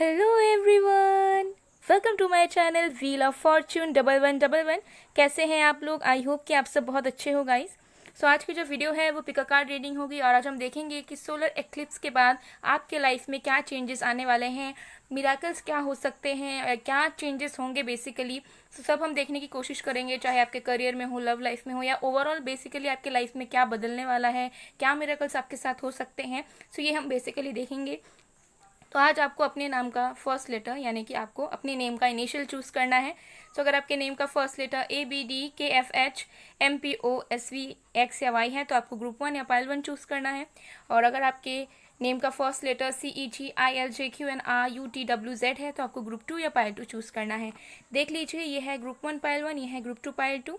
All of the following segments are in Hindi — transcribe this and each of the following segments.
Hello everyone, welcome to my channel wheel of fortune 1111। कैसे हैं आप लोग? आई होप कि आप सब बहुत अच्छे हो गाइस। सो आज की जो वीडियो है वो पिका कार्ड रीडिंग होगी और आज हम देखेंगे कि सोलर एक्लिप्स के बाद आपके लाइफ में क्या चेंजेस आने वाले हैं, मिराकल्स क्या हो सकते हैं, क्या चेंजेस होंगे बेसिकली। तो सब हम देखने की कोशिश करेंगे, चाहे आपके करियर में हो, लव लाइफ में हो या ओवरऑल बेसिकली आपके लाइफ में क्या बदलने वाला है, क्या मिराकल्स आपके साथ हो सकते हैं। सो ये हम बेसिकली देखेंगे। तो आज आपको अपने नाम का फर्स्ट लेटर यानी कि आपको अपने नेम का इनिशियल चूज करना है। तो अगर आपके नेम का फर्स्ट लेटर ABDKFHMPOSV X या Y है तो आपको ग्रुप 1 या पाइल 1 चूज करना है। और अगर आपके नेम का फर्स्ट लेटर CEGILJQNRUTWZ है तो आपको ग्रुप 2 या पाइल 2 चूज करना है। देख लीजिए, ये है ग्रुप 1 पाइल 1, ये है ग्रुप 2 पाइल 2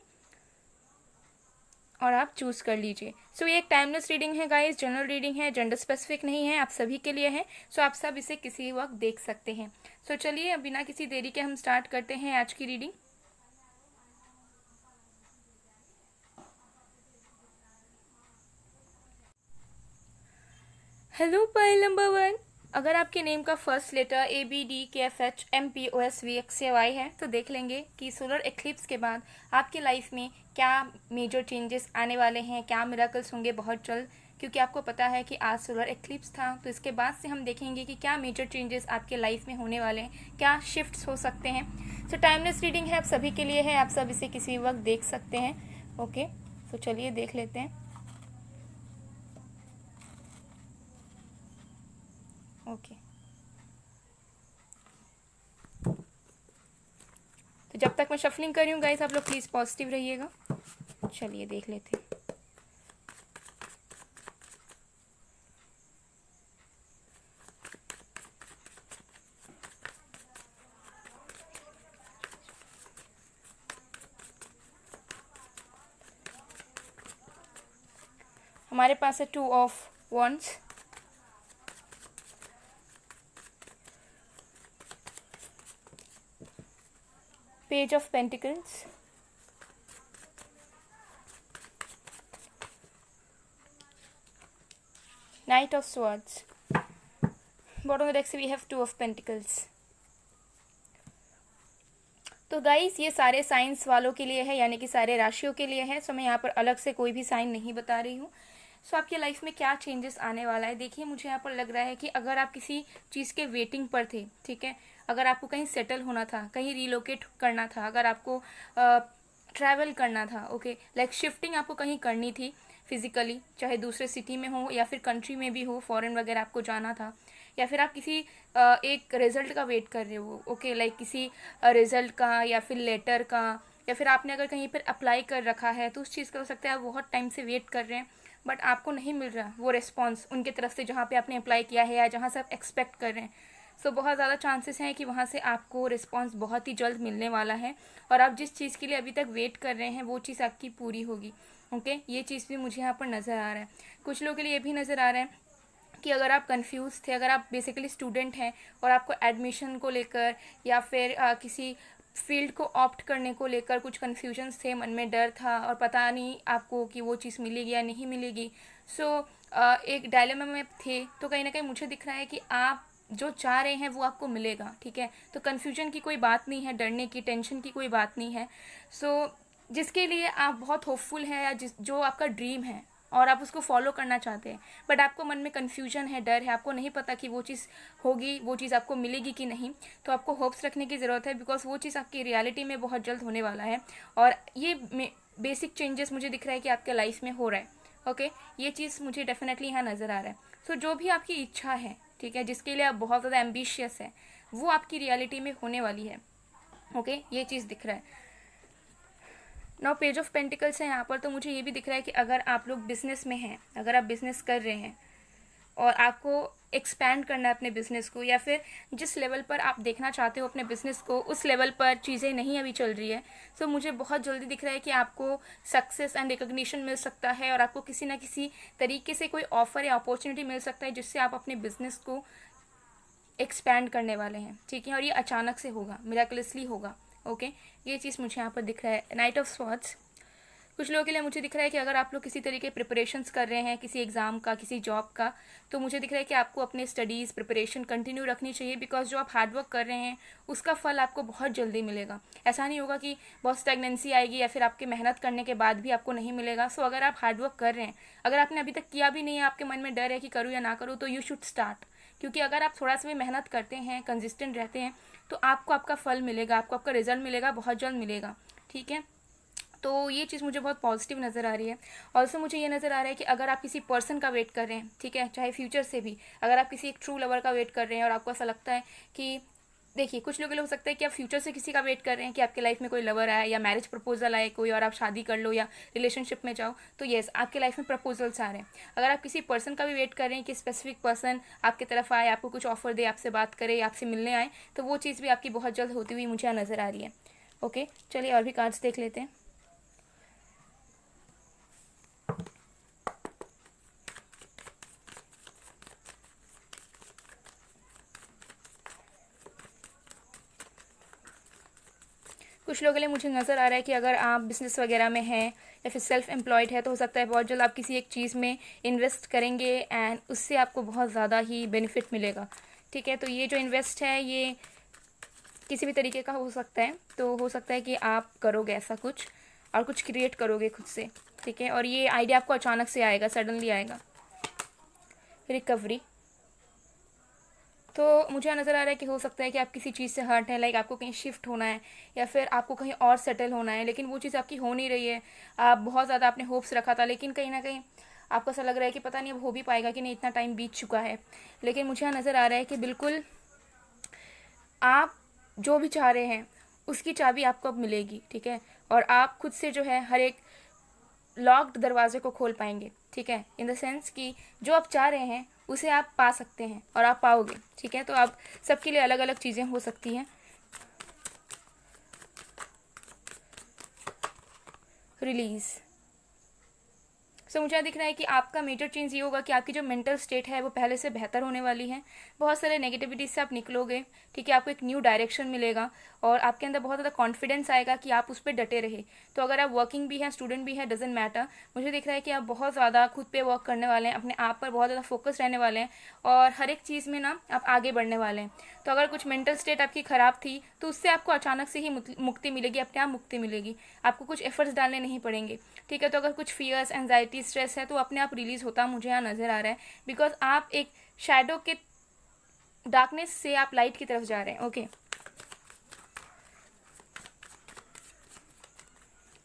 और आप चूज कर लीजिए। सो ये एक टाइमलेस रीडिंग है गाइस, जनरल रीडिंग है, जेंडर स्पेसिफिक नहीं है, आप सभी के लिए है। सो आप सब इसे किसी वक्त देख सकते हैं। सो चलिए अब बिना किसी देरी के हम स्टार्ट करते हैं आज की रीडिंग। Hello pile number 1। अगर आपके नेम का फर्स्ट लेटर ABDKFHMPOSVXY है तो देख लेंगे कि सोलर एक्लिप्स के बाद आपके लाइफ में क्या मेजर चेंजेस आने वाले हैं, क्या मिराकल्स होंगे बहुत जल्द। क्योंकि आपको पता है कि आज सोलर एक्लिप्स था, तो इसके बाद से हम देखेंगे कि क्या मेजर चेंजेस आपके लाइफ में होने वाले हैं, क्या शिफ्ट्स हो सकते हैं। सो टाइमलेस रीडिंग है, आप सभी के लिए है, आप सब इसे किसी वक्त देख सकते हैं। ओके, तो चलिए देख लेते हैं। ओके, तो जब तक मैं शफलिंग कर रही हूँ गाइस, आप लोग प्लीज़ पॉजिटिव रहिएगा। चलिए देख लेते हैं। हमारे पास है 2 of wands, page of pentacles, night of swords. Bottom of the deck से वी हैव 2 ऑफ पेंटिकल्स। तो गाइस ये सारे साइंस वालों के लिए है, यानी कि सारे राशियों के लिए है। सो मैं यहाँ पर अलग से कोई भी साइन नहीं बता रही हूँ। सो आपकी लाइफ में क्या चेंजेस आने वाला है, देखिए मुझे यहाँ पर लग रहा है कि अगर आप किसी चीज़ के वेटिंग पर थे, ठीक है, अगर आपको कहीं सेटल होना था, कहीं रिलोकेट करना था, अगर आपको ट्रैवल करना था, ओके, लाइक शिफ्टिंग आपको कहीं करनी थी फिजिकली, चाहे दूसरे सिटी में हो या फिर कंट्री में भी हो, फॉरेन वगैरह आपको जाना था, या फिर आप किसी एक रिजल्ट का वेट कर रहे हो, ओके, लाइक किसी रिजल्ट का या फिर लेटर का, या फिर आपने अगर कहीं पर अप्लाई कर रखा है तो उस चीज़ का हो सकता है आप बहुत टाइम से वेट कर रहे हैं बट आपको नहीं मिल रहा वो रिस्पॉन्स उनके तरफ से जहाँ पे आपने अप्लाई किया है या जहाँ से आप एक्सपेक्ट कर रहे हैं। सो बहुत ज़्यादा चांसेस हैं कि वहाँ से आपको रिस्पॉन्स बहुत ही जल्द मिलने वाला है और आप जिस चीज़ के लिए अभी तक वेट कर रहे हैं वो चीज़ आपकी पूरी होगी। ओके, ये चीज़ भी मुझे यहाँ पर नज़र आ रहा है। कुछ लोगों के लिए ये भी नज़र आ रहा है कि अगर आप कंफ्यूज थे, अगर आप बेसिकली स्टूडेंट हैं और आपको एडमिशन को लेकर या फिर किसी फील्ड को ऑप्ट करने को लेकर कुछ कन्फ्यूजन्स थे, मन में डर था और पता नहीं आपको कि वो चीज़ मिलेगी या नहीं मिलेगी। सो एक डायलेमा में थे, तो कहीं ना कहीं मुझे दिख रहा है कि आप जो चाह रहे हैं वो आपको मिलेगा, ठीक है। तो कन्फ्यूजन की कोई बात नहीं है, डरने की, टेंशन की कोई बात नहीं है। सो जिसके लिए आप बहुत होपफुल हैं या जो आपका ड्रीम है और आप उसको फॉलो करना चाहते हैं बट आपको मन में कन्फ्यूजन है, डर है, आपको नहीं पता कि वो चीज़ होगी, वो चीज़ आपको मिलेगी कि नहीं, तो आपको होप्स रखने की ज़रूरत है बिकॉज वो चीज़ आपकी रियलिटी में बहुत जल्द होने वाला है। और ये बेसिक चेंजेस मुझे दिख रहा है कि आपके लाइफ में हो रहा है। ओके, ये चीज़ मुझे डेफिनेटली यहाँ नज़र आ रहा है। सो जो भी आपकी इच्छा है, ठीक है, जिसके लिए आप बहुत ज़्यादा एम्बिशियस है, वो आपकी रियलिटी में होने वाली है। ओके, ये चीज़ दिख रहा है। नाउ पेज ऑफ पेंटिकल्स है यहाँ पर, तो मुझे ये भी दिख रहा है कि अगर आप लोग बिजनेस में हैं, अगर आप बिजनेस कर रहे हैं और आपको एक्सपैंड करना है अपने बिजनेस को, या फिर जिस लेवल पर आप देखना चाहते हो अपने बिजनेस को उस लेवल पर चीज़ें नहीं अभी चल रही है, तो मुझे बहुत जल्दी दिख रहा है कि आपको सक्सेस एंड रिकग्निशन मिल सकता है और आपको किसी ना किसी तरीके से कोई ऑफर या अपॉर्चुनिटी मिल सकता है जिससे आप अपने बिजनेस को एक्सपैंड करने वाले हैं, ठीक है। और ये अचानक से होगा, मिराकुलसली होगा। ओके, ये चीज़ मुझे यहाँ पर दिख रहा है। नाइट ऑफ स्वॉर्ड्स, कुछ लोगों के लिए मुझे दिख रहा है कि अगर आप लोग किसी तरीके प्रिपरेशंस कर रहे हैं किसी एग्ज़ाम का, किसी जॉब का, तो मुझे दिख रहा है कि आपको अपने स्टडीज़ प्रिपरेशन कंटिन्यू रखनी चाहिए, बिकॉज जो आप हार्डवर्क कर रहे हैं उसका फल आपको बहुत जल्दी मिलेगा। ऐसा नहीं होगा कि बहुत स्टैग्नेंसी आएगी या फिर आपके मेहनत करने के बाद भी आपको नहीं मिलेगा। सो अगर आप हार्डवर्क कर रहे हैं, अगर आपने अभी तक किया भी नहीं है, आपके मन में डर है कि करूँ या ना करूँ, तो यू शुड स्टार्ट। क्योंकि अगर आप थोड़ा सा भी मेहनत करते हैं, कंसिस्टेंट रहते हैं, तो आपको आपका फल मिलेगा, आपको आपका रिजल्ट मिलेगा, बहुत जल्द मिलेगा। ठीक है, तो ये चीज़ मुझे बहुत पॉजिटिव नज़र आ रही है। ऑल्सो मुझे ये नज़र आ रहा है कि अगर आप किसी पर्सन का वेट कर रहे हैं, ठीक है, चाहे फ्यूचर से भी, अगर आप किसी एक ट्रू लवर का वेट कर रहे हैं और आपको ऐसा लगता है कि, देखिए, कुछ लोगों के लिए हो सकता है कि आप फ्यूचर से किसी का वेट कर रहे हैं कि आपके लाइफ में कोई लवर आए या मैरिज प्रपोजल आए कोई और आप शादी कर लो या रिलेशनशिप में जाओ, तो येस, आपके लाइफ में प्रपोजल्स आ रहे हैं। अगर आप किसी पर्सन का भी वेट कर रहे हैं कि स्पेसिफिक पर्सन आपकी तरफ आए, आपको कुछ ऑफर दे, आपसे बात करे, आपसे मिलने आए, तो वो चीज़ भी आपकी बहुत जल्द होती हुई मुझे नज़र आ रही है। ओके, चलिए और भी कार्ड्स देख लेते हैं। कुछ लोगों के लिए मुझे नज़र आ रहा है कि अगर आप बिज़नेस वगैरह में हैं या फिर सेल्फ एम्प्लॉयड है, तो हो सकता है बहुत जल्द आप किसी एक चीज़ में इन्वेस्ट करेंगे एंड उससे आपको बहुत ज़्यादा ही बेनिफिट मिलेगा। ठीक है, तो ये जो इन्वेस्ट है ये किसी भी तरीके का हो सकता है, तो हो सकता है कि आप करोगे ऐसा कुछ और कुछ क्रिएट करोगे खुद से। ठीक है, और ये आइडिया आपको अचानक से आएगा, सडनली आएगा। रिकवरी, तो मुझे नज़र आ रहा है कि हो सकता है कि आप किसी चीज़ से हर्ट हैं, लाइक आपको कहीं शिफ्ट होना है या फिर आपको कहीं और सेटल होना है, लेकिन वो चीज़ आपकी हो नहीं रही है। आप बहुत ज़्यादा आपने होप्स रखा था, लेकिन कहीं ना कहीं आपको ऐसा लग रहा है कि पता नहीं अब हो भी पाएगा कि नहीं, इतना टाइम बीत चुका है। लेकिन मुझे नज़र आ रहा है कि बिल्कुल आप जो भी चाह रहे हैं उसकी चाबी आपको अब मिलेगी। ठीक है, और आप खुद से जो है हर एक लॉक्ड दरवाजे को खोल पाएंगे। ठीक है, इन द सेंस कि जो आप चाह रहे हैं उसे आप पा सकते हैं और आप पाओगे। ठीक है, तो आप सबके लिए अलग अलग चीज़ें हो सकती हैं। रिलीज़, सो मुझे दिख रहा है कि आपका मेजर चेंज ये होगा कि आपकी जो मेंटल स्टेट है वो पहले से बेहतर होने वाली है। बहुत सारे नेगेटिविटी से आप निकलोगे। ठीक है, आपको एक न्यू डायरेक्शन मिलेगा और आपके अंदर बहुत ज़्यादा कॉन्फिडेंस आएगा कि आप उस पर डटे रहे। तो अगर आप वर्किंग भी हैं, स्टूडेंट भी हैं, डजेंट मैटर, मुझे दिख रहा है कि आप बहुत ज़्यादा खुद पे वर्क करने वाले हैं, अपने आप पर बहुत ज़्यादा फोकस रहने वाले हैं और हर एक चीज़ में ना आप आगे बढ़ने वाले हैं। तो अगर कुछ मेंटल स्टेट आपकी ख़राब थी तो उससे आपको अचानक से ही मुक्ति मिलेगी, अपने आप मुक्ति मिलेगी, आपको कुछ एफर्ट्स डालने नहीं पड़ेंगे। ठीक है, तो अगर कुछ फियर्स, एंजाइटी, स्ट्रेस है तो अपने आप रिलीज़ होता मुझे यहाँ नज़र आ रहा है, बिकॉज आप एक शैडो के डार्कनेस से आप लाइट की तरफ जा रहे हैं। ओके,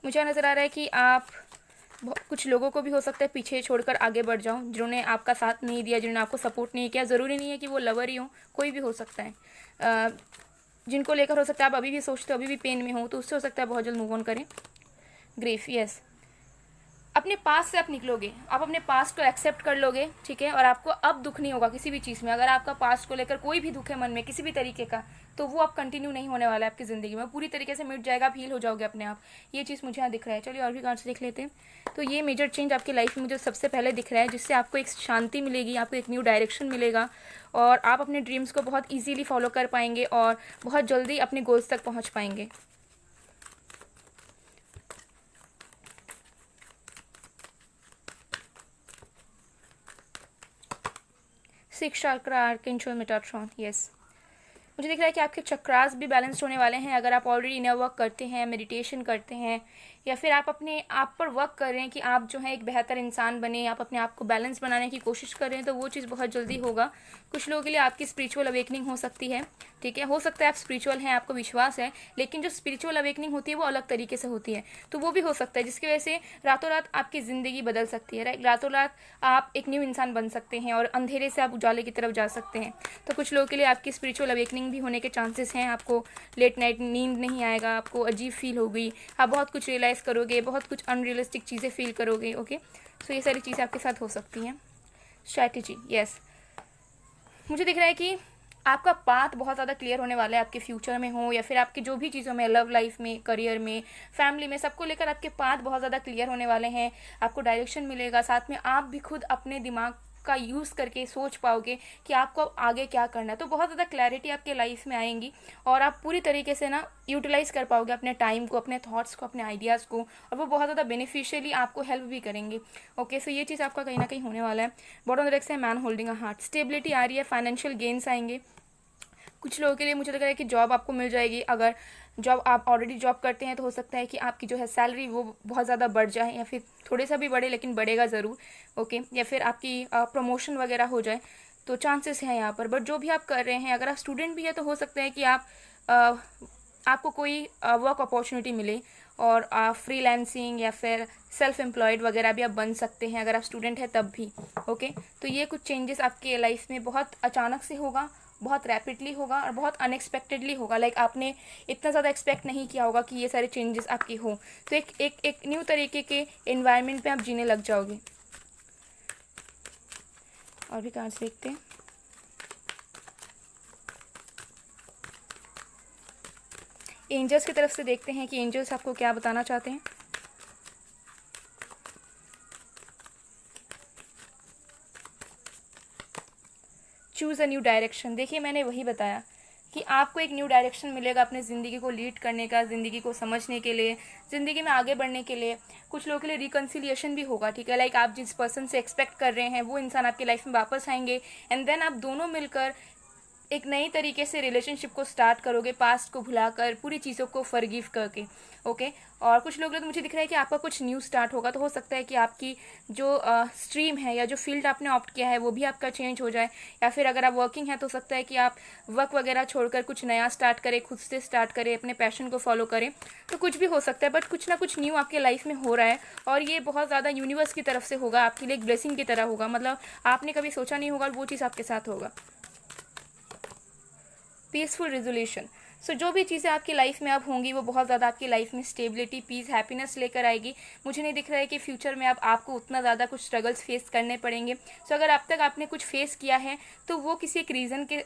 मुझे नज़र आ रहा है कि आप कुछ लोगों को भी हो सकता है पीछे छोड़कर आगे बढ़ जाओ, जिन्होंने आपका साथ नहीं दिया, जिन्होंने आपको सपोर्ट नहीं किया। ज़रूरी नहीं है कि वो लवर ही हो, कोई भी हो सकता है। जिनको लेकर हो सकता है आप अभी भी सोचते हो, अभी भी पेन में हो, तो उससे हो सकता है बहुत जल्द मूव ऑन करें। ग्रीफ, यस, अपने पास से आप निकलोगे, आप अपने पास्ट को एक्सेप्ट कर लोगे। ठीक है, और आपको अब दुख नहीं होगा किसी भी चीज़ में। अगर आपका पास्ट को लेकर कोई भी दुख है मन में किसी भी तरीके का, तो वो अब कंटिन्यू नहीं होने वाला है आपकी ज़िंदगी में, पूरी तरीके से मिट जाएगा, आप हील हो जाओगे अपने आप। ये चीज़ मुझे यहाँ दिख रहा है। चलिए और भी कार्ड्स देख लेते हैं। तो ये मेजर चेंज आपकी लाइफ में मुझे सबसे पहले दिख रहा है, जिससे आपको एक शांति मिलेगी, आपको एक न्यू डायरेक्शन मिलेगा और आप अपने ड्रीम्स को बहुत ईजीली फॉलो कर पाएंगे और बहुत जल्दी अपने गोल्स तक पहुँच पाएंगे। सिक्स चक्रा आर्कएंजल मेटाट्रॉन, यस, मुझे दिख रहा है कि आपके चक्रास भी बैलेंस्ड होने वाले हैं। अगर आप ऑलरेडी इनर वर्क करते हैं, मेडिटेशन करते हैं या फिर आप अपने आप पर वर्क कर रहे हैं कि आप जो है एक बेहतर इंसान बने, आप अपने आप को बैलेंस बनाने की कोशिश कर रहे हैं, तो वो चीज़ बहुत जल्दी होगा। कुछ लोगों के लिए आपकी स्पिरिचुअल अवेकनिंग हो सकती है। ठीक है, हो सकता है आप स्पिरिचुअल हैं, आपको विश्वास है, लेकिन जो स्पिरिचुअल अवेकनिंग होती है वो अलग तरीके से होती है, तो वो भी हो सकता है जिसकी वजह से रातों रात आपकी ज़िंदगी बदल सकती है। राइट, रातों रात आप एक न्यू इंसान बन सकते हैं और अंधेरे से आप उजाले की तरफ जा सकते हैं। तो कुछ लोगों के लिए आपकी स्पिरिचुअल अवेकनिंग भी होने के चांसेस हैं। आपको लेट नाइट नींद नहीं आएगा, आपको अजीब फील होगी, आप बहुत कुछ रियलाइज़ करोगे, बहुत कुछ अनरियलिस्टिक चीज़ें फील करोगे। ओके, सो ये सारी चीज़ें आपके साथ हो सकती हैं। स्ट्रैटेजी, यस, मुझे दिख रहा है कि आपका पाथ बहुत ज़्यादा क्लियर होने वाला है, आपके फ्यूचर में हो या फिर आपकी जो भी चीज़ों में, लव लाइफ में, करियर में, फैमिली में, सबको लेकर आपके पाथ बहुत ज़्यादा क्लियर होने वाले हैं। आपको डायरेक्शन मिलेगा, साथ में आप भी खुद अपने दिमाग का यूज़ करके सोच पाओगे कि आपको अब आगे क्या करना है। तो बहुत ज़्यादा क्लैरिटी आपके लाइफ में आएंगी और आप पूरी तरीके से ना यूटिलाइज़ कर पाओगे अपने टाइम को, अपने थॉट्स को, अपने आइडियाज़ को, और वो बहुत ज़्यादा बेनिफिशियली आपको हेल्प भी करेंगे। ओके, सो ये चीज़ आपका कहीं ना कहीं होने वाला है। बॉटम ऑफ द है man holding a heart, stability आ रही है, फाइनेंशियल गेन्स आएंगे। कुछ लोगों के लिए मुझे लग रहा है कि जॉब आपको मिल जाएगी। अगर जॉब आप ऑलरेडी जॉब करते हैं तो हो सकता है कि आपकी जो है सैलरी वो बहुत ज़्यादा बढ़ जाए, या फिर थोड़े सा भी बढ़े लेकिन बढ़ेगा ज़रूर। ओके, या फिर आपकी प्रमोशन वगैरह हो जाए, तो चांसेस हैं यहाँ पर। बट जो भी आप कर रहे हैं, अगर आप स्टूडेंट भी है तो हो सकता है कि आपको कोई वर्क अपॉर्चुनिटी मिले और फ्रीलांसिंग या फिर सेल्फ एम्प्लॉयड वगैरह भी आप बन सकते हैं अगर आप स्टूडेंट हैं तब भी। ओके, तो ये कुछ चेंजेस आपके लाइफ में बहुत अचानक से होगा, बहुत रैपिडली होगा और बहुत अनएक्सपेक्टेडली होगा। लाइक आपने इतना ज़्यादा एक्सपेक्ट नहीं किया होगा कि ये सारे चेंजेस आपकी हो। तो एक न्यू तरीके के एनवायरनमेंट में आप जीने लग जाओगे। और भी कार्ड्स देखते हैं। एंजल्स की तरफ से देखते हैं कि एंजल्स आपको क्या बताना चाहते हैं। Choose a new direction. देखिए, मैंने वही बताया कि आपको एक न्यू डायरेक्शन मिलेगा अपने ज़िंदगी को लीड करने का, ज़िंदगी को समझने के लिए, ज़िंदगी में आगे बढ़ने के लिए। कुछ लोगों के लिए रिकन्सिलिएशन भी होगा, ठीक है। लाइक आप जिस पर्सन से एक्सपेक्ट कर रहे हैं वो इंसान आपकी लाइफ में वापस आएंगे, एंड देन आप दोनों मिलकर एक नई तरीके से रिलेशनशिप को स्टार्ट करोगे, पास्ट को भुलाकर, पूरी चीज़ों को फॉरगिव करके। ओके, और कुछ लोग तो मुझे दिख रहा है कि आपका कुछ न्यू स्टार्ट होगा। तो हो सकता है कि आपकी जो स्ट्रीम है या जो फील्ड आपने ऑप्ट किया है वो भी आपका चेंज हो जाए, या फिर अगर आप वर्किंग है तो हो सकता है कि आप वर्क वगैरह छोड़कर कुछ नया स्टार्ट करें, खुद से स्टार्ट करें, अपने पैशन को फॉलो करें। तो कुछ भी हो सकता है, बट कुछ ना कुछ न्यू आपके लाइफ में हो रहा है, और ये बहुत ज़्यादा यूनिवर्स की तरफ से होगा, आपके लिए एक ब्लेसिंग की तरह होगा। मतलब आपने कभी सोचा नहीं होगा, वो चीज़ आपके साथ होगा। Peaceful resolution. सो जो भी चीज़ें आपकी लाइफ में अब होंगी वो बहुत ज़्यादा आपकी लाइफ में स्टेबिलिटी, पीस, हैप्पीनेस लेकर आएगी। मुझे नहीं दिख रहा है कि फ्यूचर में अब आपको उतना ज़्यादा कुछ स्ट्रगल्स फेस करने पड़ेंगे। सो अगर अब तक आपने कुछ फेस किया है तो वो किसी एक रीज़न के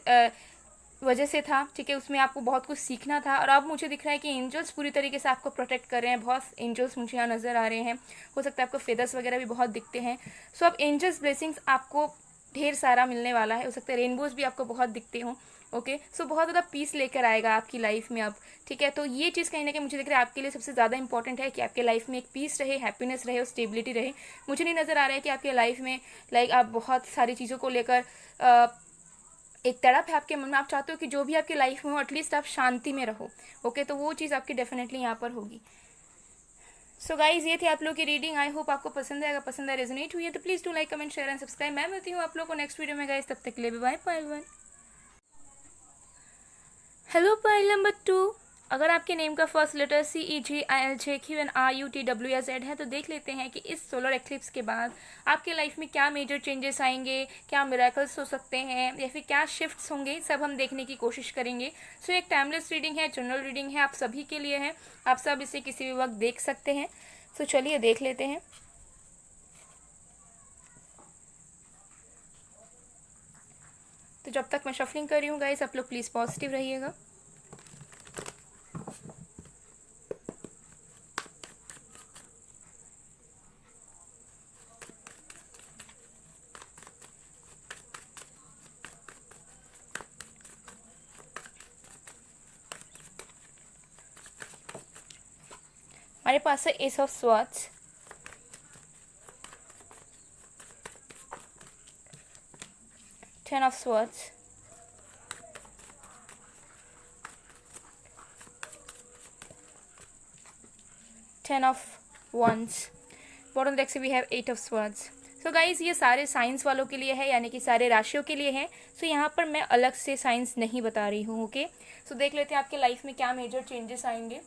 वजह से था, ठीक है। उसमें आपको बहुत कुछ सीखना था, और अब मुझे दिख रहा है कि एंजल्स पूरी तरीके से आपको प्रोटेक्ट कर रहे हैं। बहुत एंजल्स मुझे यहाँ नज़र आ रहे हैं। हो सकता है आपको फेदर्स वगैरह भी बहुत दिखते हैं। सो अब एंजल्स ब्लेसिंग्स आपको ढेर सारा मिलने वाला है। हो सकता है रेनबोज भी आपको बहुत दिखते हों। ओके, सो बहुत ज़्यादा पीस लेकर आएगा आपकी लाइफ में अब, ठीक है। तो ये चीज़ कहीं ना कहीं मुझे दिख रहा है आपके लिए सबसे ज़्यादा इंपॉर्टेंट है कि आपके लाइफ में एक पीस रहे, हैप्पीनेस रहे और स्टेबिलिटी रहे। मुझे नहीं नज़र आ रहा है कि आपके लाइफ में लाइक आप बहुत सारी चीज़ों को लेकर एक तड़प है आपके मन में। आप चाहते हो कि जो भी आपकी लाइफ में हो एटलीस्ट आप शांति में रहो। ओके, तो वो चीज़ आपकी डेफिनेटली यहाँ पर होगी। सो गाइज, ये थी आप लोग की रीडिंग। आई होप आपको पसंद आएगा। पसंद है, रेजोनेट हुई है तो please do like, comment, share and subscribe. मैं मिलती हूँ आप लोग को नेक्स्ट वीडियो में गाइज। तब तक के लिए bye bye. Hello pile number 2। अगर आपके नेम का फर्स्ट लेटर CEGILJQNRUTWZ है तो देख लेते हैं कि इस सोलर एक्लिप्स के बाद आपके लाइफ में क्या मेजर चेंजेस आएंगे, क्या मिरेकल्स हो सकते हैं, या फिर क्या शिफ्ट्स होंगे, सब हम देखने की कोशिश करेंगे। सो एक टाइमलेस रीडिंग है, जनरल रीडिंग है, आप सभी के लिए है। आप सब इसे किसी भी वक्त देख सकते हैं। सो चलिए देख लेते हैं। तो जब तक मैं शफलिंग कर रही हूँ गाइस, आप लोग प्लीज़ पॉजिटिव रहिएगा। हमारे पास है ace of swords, ten of swords, ten of wands. Bottom deck से we have eight of swords. So guys, ये सारे साइंस वालों के लिए है, यानी कि सारे राशियों के लिए है। सो यहाँ पर मैं अलग से साइंस नहीं बता रही हूँ। ओके, सो देख लेते हैं आपके लाइफ में क्या मेजर चेंजेस आएंगे।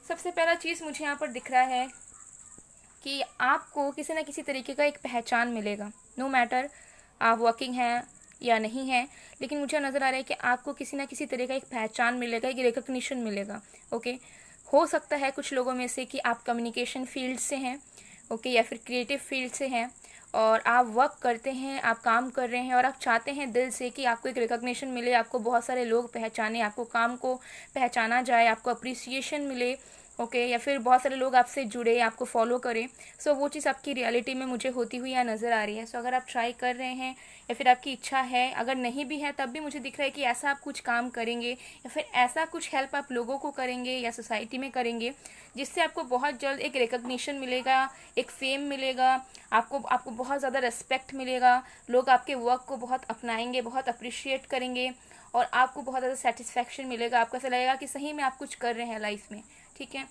सबसे पहला चीज़ मुझे यहाँ पर दिख रहा है कि आपको किसी ना किसी तरीके का एक पहचान मिलेगा। नो मैटर आप वर्किंग हैं या नहीं है, लेकिन मुझे नज़र आ रहा है कि आपको किसी ना किसी तरह का एक पहचान मिलेगा, एक रिकग्निशन मिलेगा। ओके, हो सकता है कुछ लोगों में से कि आप कम्युनिकेशन फील्ड से हैं, ओके, या फिर क्रिएटिव फील्ड से हैं, और आप वर्क करते हैं, आप काम कर रहे हैं, और आप चाहते हैं दिल से कि आपको एक रिकग्निशन मिले, आपको बहुत सारे लोग पहचाने, आपको काम को पहचाना जाए, आपको अप्रिसिएशन मिले। ओके, या फिर बहुत सारे लोग आपसे जुड़े, आपको फॉलो करें। सो वो चीज़ आपकी रियलिटी में मुझे होती हुई यहाँ नज़र आ रही है। सो अगर आप ट्राई कर रहे हैं या फिर आपकी इच्छा है, अगर नहीं भी है तब भी मुझे दिख रहा है कि ऐसा आप कुछ काम करेंगे या फिर ऐसा कुछ हेल्प आप लोगों को करेंगे या सोसाइटी में करेंगे जिससे आपको बहुत जल्द एक रिकग्निशन मिलेगा, एक फेम मिलेगा, आपको आपको बहुत ज़्यादा रिस्पेक्ट मिलेगा, लोग आपके वर्क को बहुत अपनाएंगे, बहुत अप्रिशिएट करेंगे और आपको बहुत ज़्यादा सेटिस्फैक्शन मिलेगा। आपको ऐसा लगेगा कि सही में आप कुछ कर रहे हैं लाइफ में, ठीक है।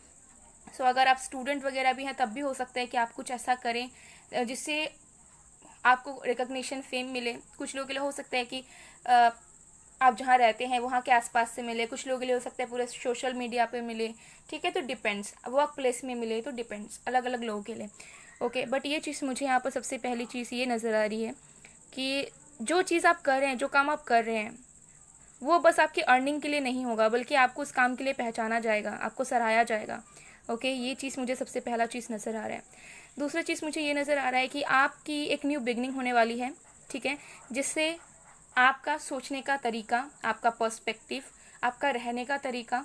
सो अगर आप स्टूडेंट वगैरह भी हैं तब भी हो सकता है कि आप कुछ ऐसा करें जिससे आपको रिकग्निशन, फेम मिले। कुछ लोगों के लिए हो सकता है कि आप जहाँ रहते हैं वहाँ के आसपास से मिले, कुछ लोगों के लिए हो सकता है पूरे सोशल मीडिया पे मिले, ठीक है। तो डिपेंड्स, वर्क प्लेस में मिले तो डिपेंड्स, अलग अलग लोगों के लिए। ओके, बट ये चीज़ मुझे यहाँ पर सबसे पहली चीज़ ये नज़र आ रही है कि जो चीज़ आप कर रहे हैं, जो काम आप कर रहे हैं, वो बस आपकी अर्निंग के लिए नहीं होगा, बल्कि आपको उस काम के लिए पहचाना जाएगा, आपको सराहा जाएगा। ओके, ये चीज़ मुझे सबसे पहला चीज़ नज़र आ रहा है। दूसरा चीज़ मुझे ये नज़र आ रहा है कि आपकी एक न्यू बिगनिंग होने वाली है, ठीक है, जिससे आपका सोचने का तरीका, आपका पर्सपेक्टिव, आपका रहने का तरीका,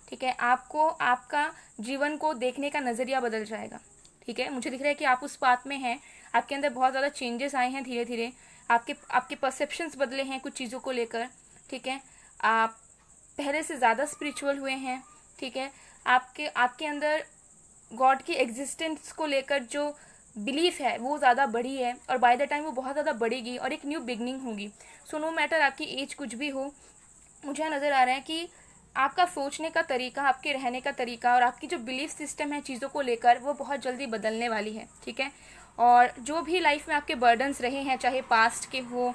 ठीक है, आपको आपका जीवन को देखने का नज़रिया बदल जाएगा, ठीक है। मुझे दिख रहा है कि आप उस बात में हैं, आपके अंदर बहुत ज़्यादा चेंजेस आए हैं धीरे धीरे, आपके आपके परसेप्शंस बदले हैं कुछ चीज़ों को लेकर, ठीक है। आप पहले से ज़्यादा स्पिरिचुअल हुए हैं, ठीक है। आपके आपके अंदर गॉड की एग्जिस्टेंस को लेकर जो बिलीफ है वो ज़्यादा बढ़ी है और बाय द टाइम वो बहुत ज़्यादा बढ़ेगी और एक न्यू बिगनिंग होगी। सो नो मैटर आपकी एज कुछ भी हो, मुझे यहाँ नज़र आ रहा है कि आपका सोचने का तरीका, आपके रहने का तरीका और आपकी जो बिलीफ सिस्टम है चीज़ों को लेकर वो बहुत जल्दी बदलने वाली है, ठीक है। और जो भी लाइफ में आपके बर्डन्स रहे हैं, चाहे पास्ट के हो,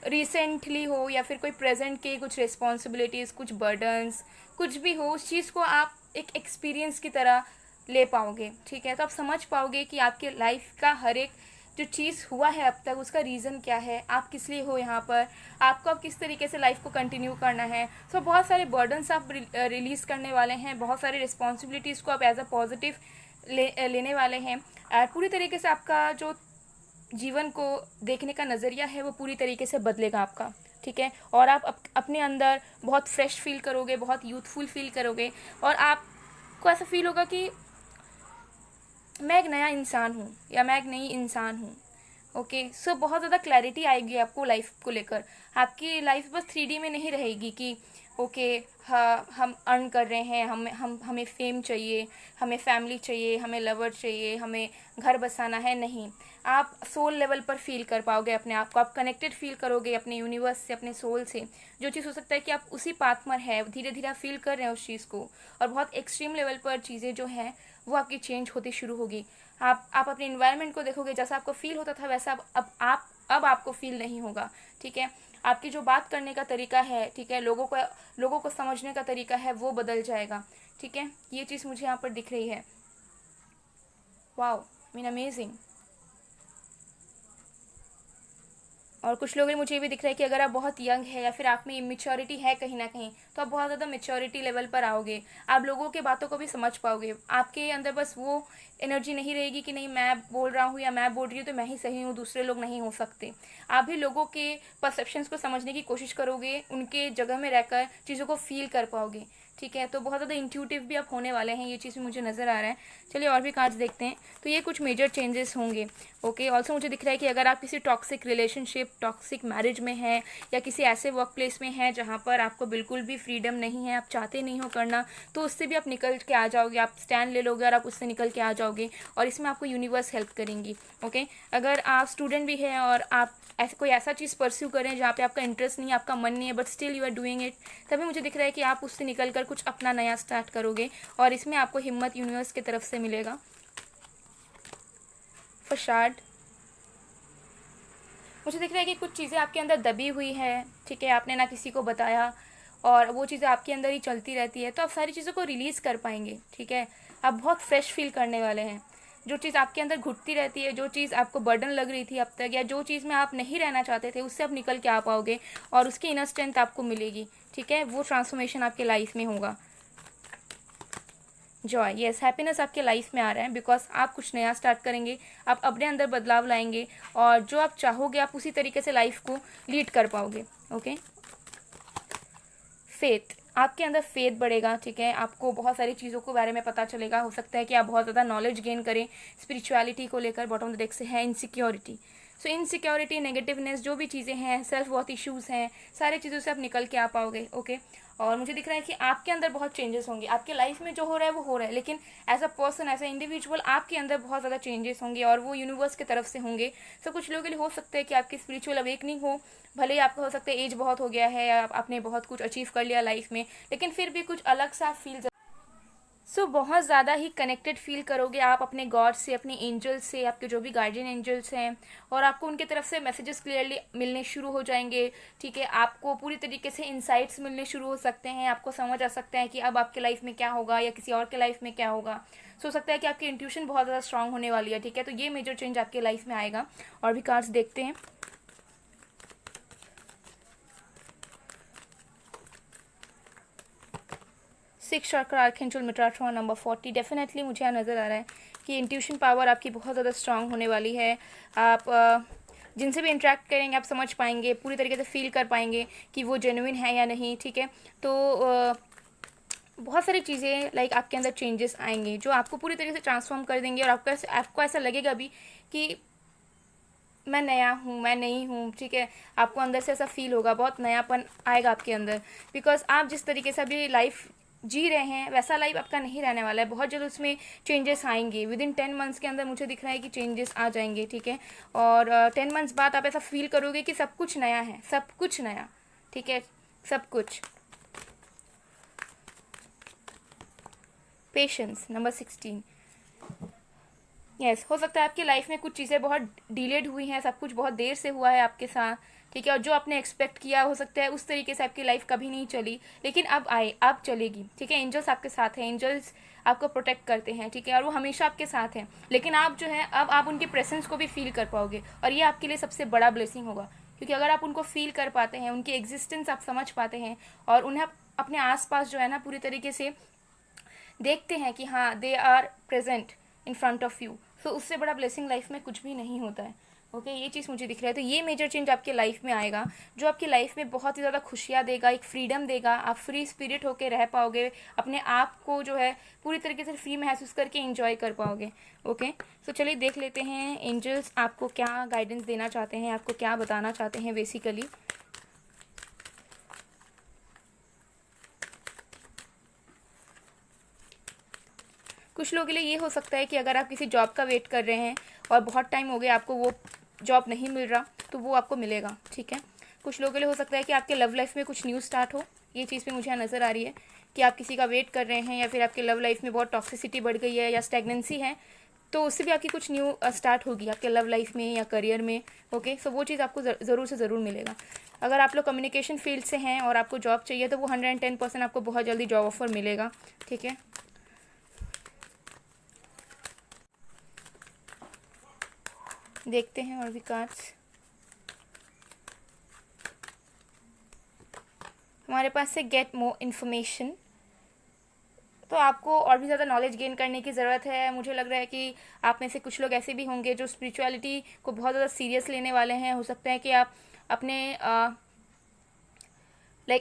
रिसेंटली हो या फिर कोई प्रेजेंट के कुछ रिस्पॉन्सिबिलिटीज़, कुछ बर्डन्स, कुछ भी हो, उस चीज़ को आप एक एक्सपीरियंस की तरह ले पाओगे, ठीक है। तो आप समझ पाओगे कि आपके लाइफ का हर एक जो चीज़ हुआ है अब तक उसका रीज़न क्या है, आप किस लिए हो यहाँ पर, आपको अब किस तरीके से लाइफ को कंटिन्यू करना है। सो बहुत सारे बर्डन्स आप रिलीज़ करने वाले हैं, बहुत सारी रिस्पॉन्सिबिलिटीज़ को आप एज अ पॉजिटिव लेने वाले हैं। पूरी तरीके से आपका जो जीवन को देखने का नज़रिया है वो पूरी तरीके से बदलेगा आपका, ठीक है। और आप अपने अंदर बहुत फ्रेश फील करोगे, बहुत यूथफुल फील करोगे और आपको ऐसा फील होगा कि मैं एक नया इंसान हूँ या मैं एक नई इंसान हूँ। ओके, सो बहुत ज़्यादा क्लैरिटी आएगी आपको लाइफ को लेकर। आपकी लाइफ बस 3D में नहीं रहेगी कि ओके हाँ हम अर्न कर रहे हैं, हमें फेम चाहिए, हमें फैमिली चाहिए, हमें लवर चाहिए, हमें घर बसाना है। नहीं, आप सोल लेवल पर फील कर पाओगे अपने आप को, आप कनेक्टेड फील करोगे अपने यूनिवर्स से, अपने सोल से। जो चीज़ हो सकता है कि आप उसी पाथ में है, धीरे धीरे आप फील कर रहे हैं उस चीज़ को और बहुत एक्सट्रीम लेवल पर चीज़ें जो हैं वो आपकी चेंज होती शुरू होगी। आप अपने इन्वायरमेंट को देखोगे, जैसा आपको फील होता था वैसा अब आपको फील नहीं होगा, ठीक है। आपकी जो बात करने का तरीका है, ठीक है, लोगों को समझने का तरीका है वो बदल जाएगा, ठीक है। ये चीज़ मुझे यहाँ पर दिख रही है। Wow, mean amazing. और कुछ लोगों में मुझे ये भी दिख रहा है कि अगर आप बहुत यंग है या फिर आप में इमेच्योरिटी है कहीं ना कहीं, तो आप बहुत ज़्यादा मेच्योरिटी लेवल पर आओगे, आप लोगों के बातों को भी समझ पाओगे। आपके अंदर बस वो एनर्जी नहीं रहेगी कि नहीं मैं बोल रहा हूँ या मैं बोल रही हूँ तो मैं ही सही हूँ, दूसरे लोग नहीं हो सकते। आप भी लोगों के परसेप्शंस को समझने की कोशिश करोगे, उनके जगह में रहकर चीज़ों को फील कर पाओगे, ठीक है। तो बहुत ज़्यादा इंट्यूटिव भी आप होने वाले हैं, ये चीज़ भी मुझे नज़र आ रहा है। चलिए और भी कार्ड्स देखते हैं। तो ये कुछ मेजर चेंजेस होंगे। ओके, ऑल्सो मुझे दिख रहा है कि अगर आप किसी टॉक्सिक रिलेशनशिप, टॉक्सिक मैरिज में हैं या किसी ऐसे वर्क प्लेस में हैं जहाँ पर आपको बिल्कुल भी फ्रीडम नहीं है, आप चाहते नहीं हो करना, तो उससे भी आप निकल के आ जाओगे, आप स्टैंड ले लोगे और आप उससे निकल के आ जाओगे और इसमें आपको यूनिवर्स हेल्प करेंगी। ओके, अगर आप स्टूडेंट भी हैं और आप ऐसे कोई ऐसा चीज़ परस्यू करें जहाँ पे आपका इंटरेस्ट नहीं है, आपका मन नहीं है, but still you are doing it, तभी मुझे दिख रहा है कि आप उससे निकल कर कुछ अपना नया स्टार्ट करोगे और इसमें आपको हिम्मत यूनिवर्स की तरफ से मिलेगा। फशाड, मुझे दिख रहा है कि कुछ चीज़ें आपके अंदर दबी हुई है, ठीक है, आपने ना किसी को बताया और वो चीज़ें आपके अंदर ही चलती रहती है, तो आप सारी चीज़ों को रिलीज़ कर पाएंगे, ठीक है। आप बहुत फ्रेश फील करने वाले हैं। जो चीज़ आपके अंदर घुटती रहती है, जो चीज़ आपको बर्डन लग रही थी अब तक, या जो चीज़ में आप नहीं रहना चाहते थे, उससे आप निकल के आ पाओगे और उसकी इनर स्ट्रेंथ आपको मिलेगी, ठीक है। वो ट्रांसफॉर्मेशन आपके लाइफ में होगा। जॉय, यस, हैप्पीनेस आपके लाइफ में आ रहा है बिकॉज आप कुछ नया स्टार्ट करेंगे, आप अपने अंदर बदलाव लाएंगे और जो आप चाहोगे आप उसी तरीके से लाइफ को लीड कर पाओगे। ओके, फेथ, आपके अंदर फेथ बढ़ेगा, ठीक है, आपको बहुत सारी चीज़ों के बारे में पता चलेगा। हो सकता है कि आप बहुत ज़्यादा नॉलेज गेन करें स्पिरिचुअलिटी को लेकर। बॉटम ऑफ द डेक से है इनसिक्योरिटी। सो इनसिक्योरिटी, नेगेटिवनेस, जो भी चीज़ें हैं, सेल्फ वर्थ इश्यूज़ हैं, सारी चीज़ों से आप निकल के आ पाओगे। ओके, और मुझे दिख रहा है कि आपके अंदर बहुत चेंजेस होंगे। आपके लाइफ में जो हो रहा है वो हो रहा है, लेकिन as a person, as a individual आपके अंदर बहुत ज़्यादा चेंजेस होंगे और वो यूनिवर्स की तरफ से होंगे। सो कुछ लोगों के लिए हो सकता है कि आपकी स्पिरिचुअल अवेकनिंग हो, भले ही आपका हो सकता है एज बहुत हो गया है, आपने बहुत कुछ अचीव कर लिया लाइफ में, लेकिन फिर भी कुछ अलग सा फील बहुत ज़्यादा ही कनेक्टेड फील करोगे आप अपने गॉड से, अपने एंजल्स से, आपके जो भी गार्डियन एंजल्स हैं, और आपको उनकी तरफ से मैसेजेस क्लियरली मिलने शुरू हो जाएंगे। ठीक है, आपको पूरी तरीके से इंसाइट्स मिलने शुरू हो सकते हैं। आपको समझ आ सकता है कि अब आपके लाइफ में क्या होगा या किसी और के लाइफ में क्या होगा। हो सकता है कि आपकी इंट्यूशन बहुत ज़्यादा स्ट्रांग होने वाली है। ठीक है, तो ये मेजर चेंज आपके लाइफ में आएगा। और भी कार्ड्स देखते हैं। सिक्स चक्र आर्कएंजल मेटाट्रॉन नंबर 40। डेफिनेटली मुझे यहाँ नज़र आ रहा है कि इंट्यूशन पावर आपकी बहुत ज़्यादा स्ट्रांग होने वाली है। आप जिनसे भी इंटरेक्ट करेंगे आप समझ पाएंगे, पूरी तरीके से फील कर पाएंगे कि वो जेन्युइन है या नहीं। ठीक है, तो बहुत सारी चीज़ें लाइक आपके अंदर चेंजेस आएंगे जो आपको पूरी तरीके से ट्रांसफॉर्म कर देंगे, और आपको ऐसा लगेगा भी कि मैं नया हूँ, मैं नहीं हूँ। ठीक है, आपको अंदर से ऐसा फील होगा, बहुत नयापन आएगा आपके अंदर, बिकॉज आप जिस तरीके से अभी लाइफ जी रहे हैं वैसा लाइफ आपका नहीं रहने वाला है। बहुत जल्द उसमें चेंजेस आएंगे। विद इन 10 मंथ्स के अंदर मुझे दिख रहा है कि चेंजेस आ जाएंगे। ठीक है, और 10 मंथ्स बाद आप ऐसा फील करोगे कि सब कुछ नया है, सब कुछ नया। ठीक है, सब कुछ। Patience number 16। यस, हो सकता है आपकी लाइफ में कुछ चीज़ें बहुत डिलेड हुई हैं, सब कुछ बहुत देर से हुआ है आपके साथ। ठीक है, और जो आपने एक्सपेक्ट किया हो सकता है उस तरीके से आपकी लाइफ कभी नहीं चली, लेकिन अब चलेगी। ठीक है, एंजल्स आपके साथ हैं, एंजल्स आपको प्रोटेक्ट करते हैं। ठीक है, और वो हमेशा आपके साथ हैं, लेकिन आप जो है अब आप उनकी प्रेजेंस को भी फील कर पाओगे, और ये आपके लिए सबसे बड़ा ब्लेसिंग होगा। क्योंकि अगर आप उनको फील कर पाते हैं, उनकी एग्जिस्टेंस आप समझ पाते हैं, और उन्हें अपने आसपास जो है ना पूरी तरीके से देखते हैं कि हाँ they are present in front of you, तो उससे बड़ा ब्लेसिंग लाइफ में कुछ भी नहीं होता है। ओके, ये चीज़ मुझे दिख रहा है। तो ये मेजर चेंज आपके लाइफ में आएगा जो आपकी लाइफ में बहुत ही ज़्यादा खुशियाँ देगा, एक फ्रीडम देगा। आप फ्री स्पिरिट होकर रह पाओगे, अपने आप को जो है पूरी तरीके से फ्री महसूस करके एंजॉय कर पाओगे। ओके, तो चलिए देख लेते हैं एंजल्स आपको क्या गाइडेंस देना चाहते हैं, आपको क्या बताना चाहते हैं बेसिकली। कुछ लोगों के लिए ये हो सकता है कि अगर आप किसी जॉब का वेट कर रहे हैं और बहुत टाइम हो गया आपको वो जॉब नहीं मिल रहा, तो वो आपको मिलेगा। ठीक है, कुछ लोगों के लिए हो सकता है कि आपके लव लाइफ में कुछ न्यू स्टार्ट हो। ये चीज़ भी मुझे यहाँ नज़र आ रही है कि आप किसी का वेट कर रहे हैं, या फिर आपके लव लाइफ में बहुत टॉक्सिसिटी बढ़ गई है या स्टेगनेंसी है, तो उससे भी आपकी कुछ न्यू स्टार्ट होगी आपके लव लाइफ में या करियर में। ओके, सो वो चीज़ आपको ज़रूर से ज़रूर मिलेगा। अगर आप लोग कम्युनिकेशन फील्ड से हैं और आपको जॉब चाहिए, तो वो 110% आपको बहुत जल्दी जॉब ऑफर मिलेगा। ठीक है, देखते हैं और भी कार्ड्स। हमारे पास से गेट मोर इन्फॉर्मेशन, तो आपको और भी ज़्यादा नॉलेज गेन करने की ज़रूरत है। मुझे लग रहा है कि आप में से कुछ लोग ऐसे भी होंगे जो स्पिरिचुअलिटी को बहुत ज़्यादा सीरियस लेने वाले हैं। हो सकता है कि आप अपने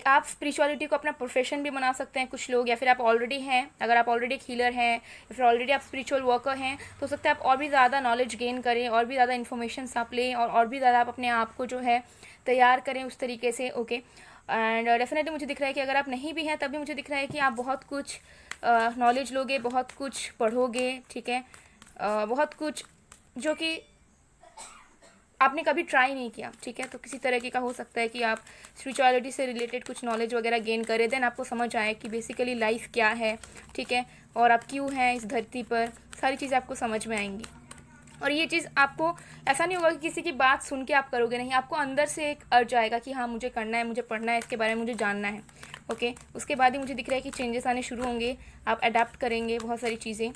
आप स्पिरिचुअलिटी को अपना प्रोफेशन भी बना सकते हैं कुछ लोग, या फिर आप ऑलरेडी हैं, अगर आप ऑलरेडी एक हीलर हैं या फिर ऑलरेडी आप स्पिरिचुअल वर्कर हैं, तो हो सकता है आप और भी ज़्यादा नॉलेज गेन करें, और भी ज़्यादा इन्फॉर्मेशन आप लें, और भी ज़्यादा आप अपने आप को जो है तैयार करें उस तरीके से। ओके, एंड डेफिनेटली मुझे दिख रहा है कि अगर आप नहीं भी हैं तब भी मुझे दिख रहा है कि आप बहुत कुछ नॉलेज लोगे, बहुत कुछ पढ़ोगे। ठीक है, बहुत कुछ जो कि आपने कभी ट्राई नहीं किया। ठीक है, तो किसी तरीके का हो सकता है कि आप स्पिरिचुअलिटी से रिलेटेड कुछ नॉलेज वगैरह गेन करें, देन आपको समझ आए कि बेसिकली लाइफ क्या है। ठीक है, और आप क्यों हैं इस धरती पर, सारी चीज़ें आपको समझ में आएंगी। और ये चीज़ आपको ऐसा नहीं होगा कि किसी की बात सुन के आप करोगे, नहीं, आपको अंदर से एक अर्ज आएगा कि हाँ मुझे करना है, मुझे पढ़ना है, इसके बारे में मुझे जानना है। ओके, उसके बाद ही मुझे दिख रहा है कि चेंजेस आने शुरू होंगे, आप अडेप्ट करेंगे बहुत सारी चीज़ें।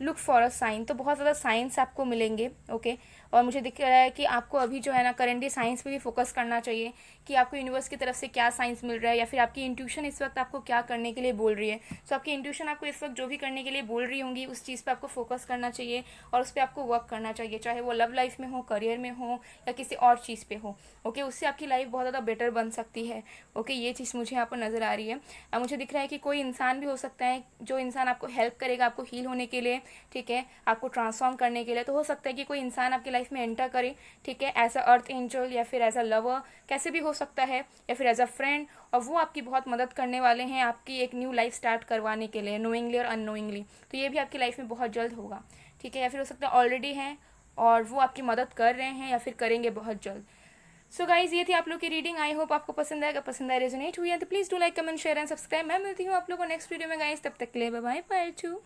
Look for a sign. तो बहुत ज़्यादा साइंस आपको मिलेंगे, ओके। और मुझे दिख रहा है कि आपको अभी जो है ना करेंटली साइंस पे भी फोकस करना चाहिए कि आपको यूनिवर्स की तरफ से क्या साइंस मिल रहा है, या फिर आपकी इंट्यूशन इस वक्त आपको क्या करने के लिए बोल रही है। सो आपकी इंट्यूशन आपको इस वक्त जो भी करने के लिए बोल रही होंगी उस चीज़ पे आपको फोकस करना चाहिए और उस पर आपको वर्क करना चाहिए, चाहे वो लव लाइफ में हो, करियर में हो, या किसी और चीज़ पे हो, ओके। उससे आपकी लाइफ बहुत ज़्यादा बेटर बन सकती है, ओके। ये चीज़ मुझे यहाँ पर नज़र आ रही है। अब मुझे दिख रहा है कि कोई इंसान भी हो सकता है जो इंसान आपको हेल्प करेगा आपको हील होने के लिए, ठीक है, आपको ट्रांसफॉर्म करने के लिए। तो हो सकता है कि कोई इंसान आपकी लाइफ में एंटर करे, ठीक है, एज अ अर्थ एंजल या फिर एज अ लवर, कैसे भी हो सकता है, या फिर एज अ फ्रेंड, और वो आपकी बहुत मदद करने वाले हैं आपकी एक न्यू लाइफ स्टार्ट करवाने के लिए, नोइंगली और अननोइंगली। तो ये भी आपकी लाइफ में बहुत जल्द होगा, ठीक है। या फिर हो सकता है ऑलरेडी हैं और वो आपकी मदद कर रहे हैं या फिर करेंगे बहुत जल्द। सो गाइज, ये थी आप लोग की रीडिंग। आई होप आपको पसंद आएगा, पसंद आए रेजोनेट हुई है तो please do like, comment, share and subscribe. मैं मिलती हूँ आप लोगों को नेक्स्ट वीडियो में गाइज, तब तक के लिए बाय बाय, बाय टू।